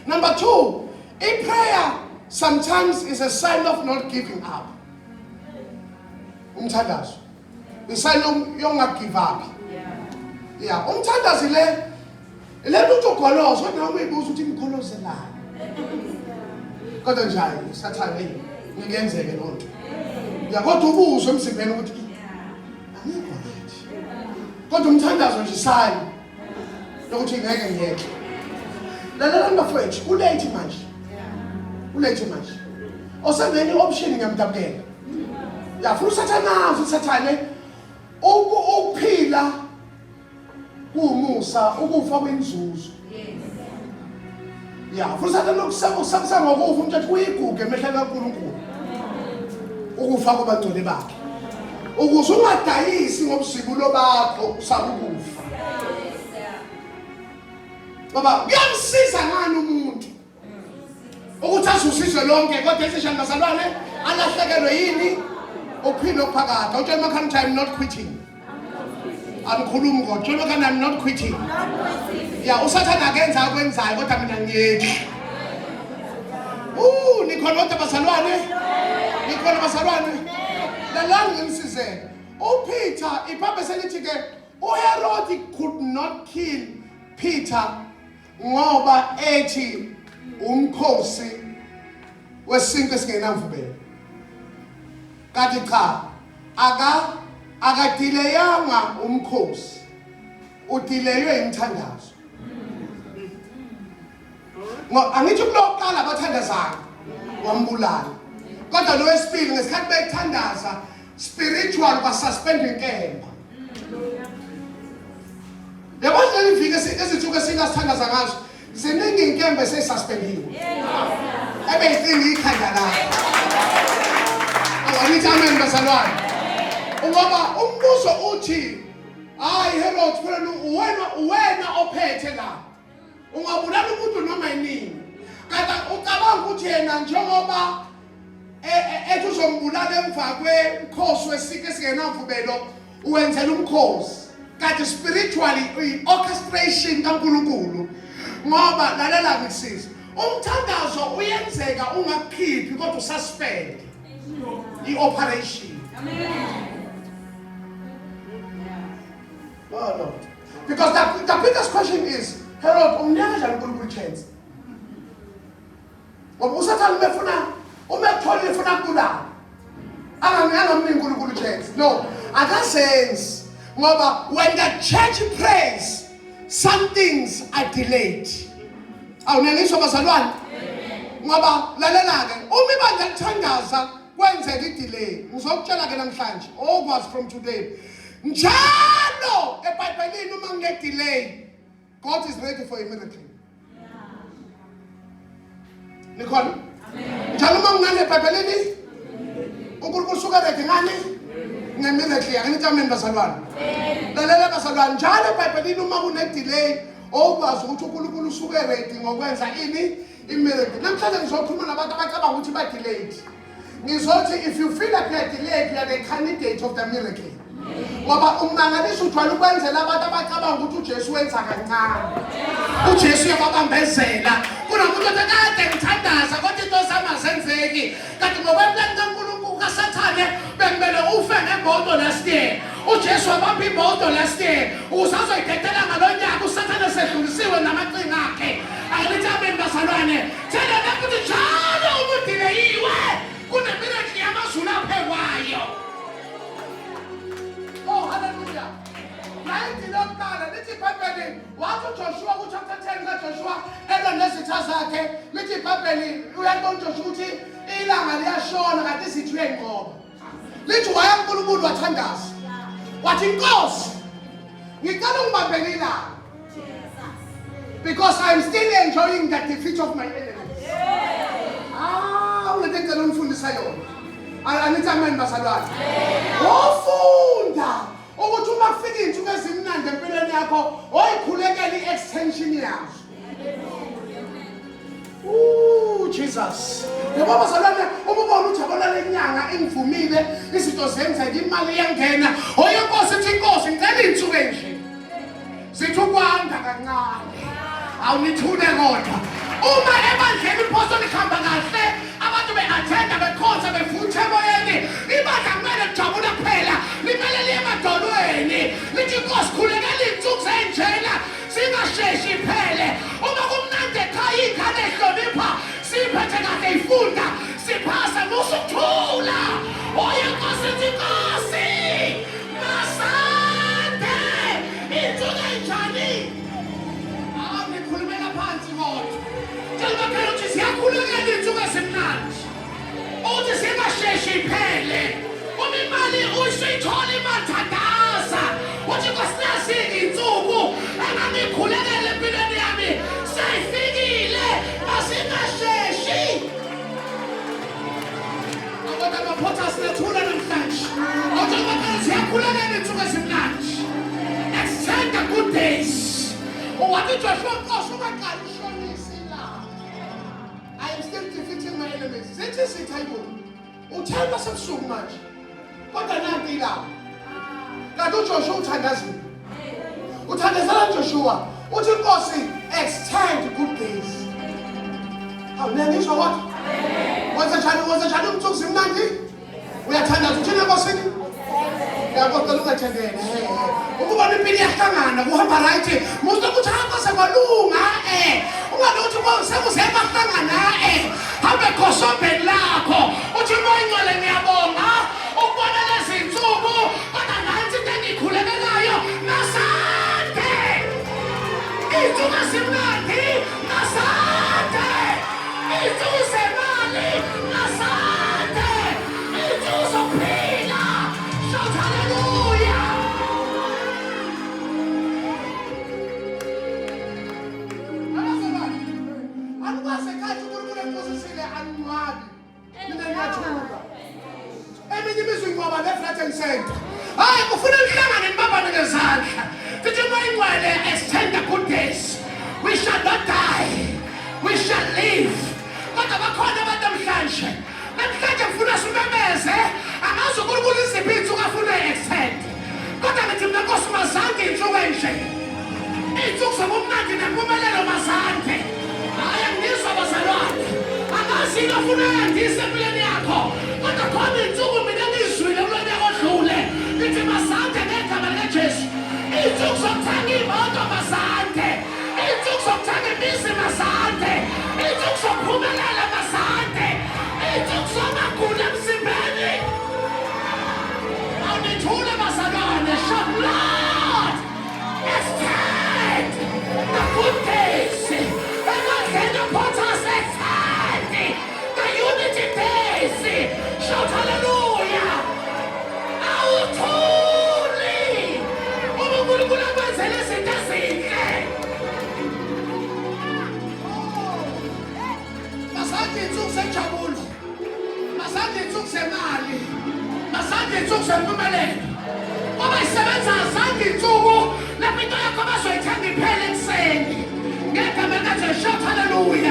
Number 2, a prayer sometimes is a sign of not giving up. Umthandazo. A sign of you not give up. Yeah. Umthandazo le lutho golozo noma uyibuza ukuthi imgolozelana. Kodwa njalo sathane ngiyenzeke lonto. Kodwa ubuzo emzimbeni ukuthi angikho right. Kodwa umthandazo nje sign lokuthi ngeke ngiyeke. Lalela mfowethu, ulate manje. Ulate manje. Osengeni option ngiyamdabukela. Yafuna usathane ukuphila kuumusa ukufa kwenzuzo. Yeah, futhi usathane ukusabisa ngokufa umthetho uyiguge emehlweni kaNkulunkulu. Ukufa kwabangcwele bakhe. Ukuze ungadayisi ngobusikulo bakho sakukufa. Baba, kuyamsiza ngani umuntu ukuthi azusizwe lonke kodwa esishana bazalwane alahlekelwe yini uphilo ophakade. Utshela makhanda I'm not quitting. Angikhulumi ngo utshela makhanda I'm not quitting. Yeah, usathana akenza akwenzayo kodwa mina ngiyeki. Nikhona kodwa bazalwane? Nikhona bazalwane? Lalani ngimsizeke. uPeter iBhayibheli selithi ke uHerod could not kill Peter ngoba ethi umkhosi wesinke esingenamvubelo. Kanti cha akadileyanga umkhosi, udileywe imthandazo. Angithi kulokuqala abathandazana wambulala. Kodwa lo wesibili ngesikhathi bethandaza spiritual basuspend inkemba. Yabo nje ivike ezithuke singasithandaza ngazo ziningi inkemba esesuspendiwe. Ebeyidinga ikhanda lakho. Awanithi amen bazalwane. Ngoba umbuzo uthi hayi Herod phela wena ophethe la. Ungabulala umuntu noma yini. Kanti ucabanga ukuthi yena njengoba ethi uzombulala emva kwemkhosi wesike esingenamvubelo uwenzela umkhosi. Kanti spiritually orchestration kaNkulunkulu ngoba lalela ngisiza umthandazo uyenzeka ungakhiphi kodwa ususpend i-operation. Amen. Oh no. Because the biggest question is Herod umnyaka kanjani uNkulunkulu chance? Ngoba usathana umethole ufuna kulala. Angamnika uNkulunkulu chance. No, akasense. Ngoba when the church prays, some things are delayed. Awunengisho bazalwane? Ngoba lalela ke uma ibandla lithandaza kwenzeka idelay. Ngizokutshela ke namhlanje okwazi from today. Njalo eBhayibhelini uma kune delay, God is ready for a miracle. Nikhona? Njalo uma ngane eBhayibhelini uNkulunkulu usuka ready ngani? Ngemiracle angithi amen bazalwane. Lalela bazalwane njalo eBhayibhelini uma kune delay okwazi ukuthi uNkulunkulu usuke ready ngokwenza ini? Imiracle. Namhlanje ngizokhuluma nabantu abacabanga ukuthi ba delayed. Ngizothi if you feel like you are delayed, you are the candidate of the miracle. Ngoba umangaliso uthwala ukwenzela abantu abacabanga ukuthi uJesu wenza kancane. uJesu uyababambezela. Kunomuntu okade ngithandaza kodwa into zamazenzeki. Kanti ngokwemlando kaNkulunkulu kaSathane bekumele ufe ngemoto last year. uJesu wabamba imoto last year. Usazoyidedela ngalonyaka uSathane sedlulisiwe namaqhinga akhe. Angithi amen bazalwane. Thela ukuthi njalo umudileyiwe kunemiracle yamazulu aphekwayo. Oh, hallelujah. Nayithi lokuqala lithi iBhayibheli wathi uJoshua ku-chapter 10 kaJoshua elonezitha zakhe lithi iBhayibheli uyabona uJoshua ukuthi ilanga liyashona kanti isithiwe ngoba. Lithi waya uNkulunkulu wathandaza. Wathi Nkosi ngicela ungibambele ilanga. Because I'm still enjoying the defeat of my enemies. Ulethe umfundisa yona. Angithi amen bazalwane. Ofunda ukuthi uma kufika izinto ezimnandi empilweni yakho oyikhulekela i-extension yazo. Jesus. Ngoba bazalwane uma ubona ukuthi abonana inyanga ingivumile izinto zenzeka imali iyangena. Oyenkosi ithi Nkosi ngicela izinsuku nje. sithi ukwanda kancane awunithule kodwa uma ebandleni iphoso lihamba kahle abantu be-athenda bekhonza befuthe emoyeni ibandla kumele lijabula kuphela limele liye emadolweni lithi Nkosi khulekela iy'nsuku zenjena singasheshi iphele uma kumnandi ekhaya iy'ngane ehlonipha siyiphethe kahle ifunda siphasa musukuthula oye Nkosi ithi Nkosi masande iy'nsuku enjani nikhulumela phansi kodwa njengoba uthi siyakhulekela iy'nsuku esimnandi uthi singasheshi iphele uma imali usuyithola imathandaza uthi Nkosi nasiy'nke iy'nsuku engangikhulekela empilweni yami seyifikile masingasheshi abantu amaphotha sinethula namhlanje njengoba siyakhulekela iy'nsuku esimnandi extend the good days wathi Joshua Nkosi ungaqali ishonisi la I am still defeating my enemies zithi sithayibona uthemba sebusuku manje kodwa nanti la kanti uJoshua uthandazile uthandazela Joshua uthi Nkosi extend good days awunengisho kodwa wenza njani umtsuku simnandi uyathandaza uthini Nkosini yakodwa ungathandele ukubona impilo iyahlangana kuhamba right musokuthi hamba sekwalunga ungalothi sekusebahlangana hambe khosobheni lakho uthi moyingcwele ngiyabonga ukubona lezi nsuku kodwa nansi into engikhulekelayo nasade iy'nsuku esimnandi nasade iy'nsuku zemali nasade iy'nsuku zokuphila shout hallelujah anukwazi kathi uNkulunkulu emphosisile anwabi mina ngiyathuka eminye imizwa ingcwaba left and center hayi kufuna nihlangane nibambane ngezandla sithi moyingcwele extend the good days we shall not die we shall live kodwa bakhona abantu namhlanje kufuna simemeze angazi uNkulunkulu iziphi iy'nsuku afuna extend kodwa ngithi mina Nkosi mazange iy'nsuku enje iy'nsuku zobumnandi nempumelelo mazange hayi angizwa bazalwane angazi into ofuna yandise empilweni yakho kodwa khona iy'nsuku mina engiyizwile kulo nyaka odlule ngithi mazange ngegama likaJesu iy'nsuku zokuthenga iy'moto mazange iy'nsuku zokuthenga imizi mazange iy'nsuku zokuphumelela mazange iy'nsuku zokungaguli emzimbeni awunithule bazalwane shout Lord extend the good days emandleni aphothas extend the unity days shout hallelujah awuthuli uma uNkulunkulu akwenzele izinto ezinhle masande iy'nsuku zenjabulo masande iy'nsuku zemali masande iy'nsuku zempumelelo ngoba isebenza azange iy'nsuku lapho into yakho bazoyithenga iphele ekuseni ngegama likaJesu shout hallelujah